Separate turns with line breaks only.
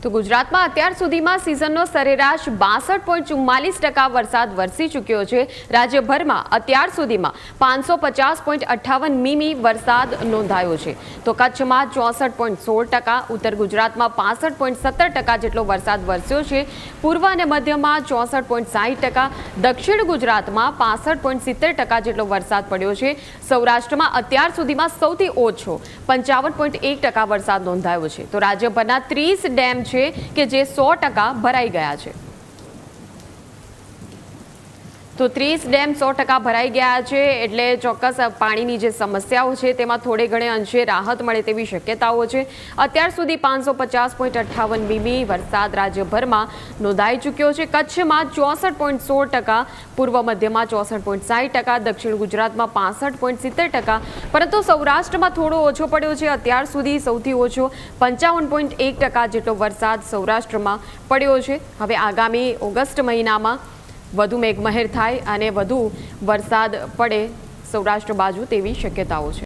તો ગુજરાતમાં અત્યાર સુધીમાં સિઝનનો સરેરાશ 62.44% વરસાદ વરસી ચૂક્યો છે। રાજ્યભરમાં અત્યાર સુધીમાં 550.58 મીમી વરસાદ નોંધાયો છે। તો કચ્છમાં 64.16%, ઉત્તર ગુજરાતમાં 65.17% જેટલો વરસાદ વરસ્યો છે। પૂર્વ અને મધ્યમાં 64.60%, દક્ષિણ ગુજરાતમાં 65.70% જેટલો વરસાદ પડ્યો છે। સૌરાષ્ટ્રમાં અત્યાર સુધીમાં સૌથી ઓછો 55.1% વરસાદ નોંધાયો છે। તો રાજ્યભરના 30 ડેમ કે જે 100% ભરાઈ ગયા છે। તો 30 ડેમ 100% ભરાઈ ગયા છે એટલે ચોક્કસ પાણીની જે સમસ્યાઓ છે તેમાં થોડે ઘણે અંશે રાહત મળે તેવી શક્યતાઓ છે। અત્યાર સુધી 550.58 મીમી વરસાદ રાજ્યભરમાં નોંધાઈ ચૂક્યો છે। કચ્છમાં 64.16%, પૂર્વ મધ્યમાં 64.60%, દક્ષિણ ગુજરાતમાં 65.70%, પરંતુ સૌરાષ્ટ્રમાં થોડો ઓછો પડ્યો છે। અત્યાર સુધી સૌથી ઓછો 55.1% જેટલો વરસાદ સૌરાષ્ટ્રમાં પડ્યો છે। હવે આગામી ઓગસ્ટ મહિનામાં વધુ મેઘમહેર થાય અને વધુ વરસાદ પડે સૌરાષ્ટ્ર બાજુ તેવી શક્યતાઓ છે।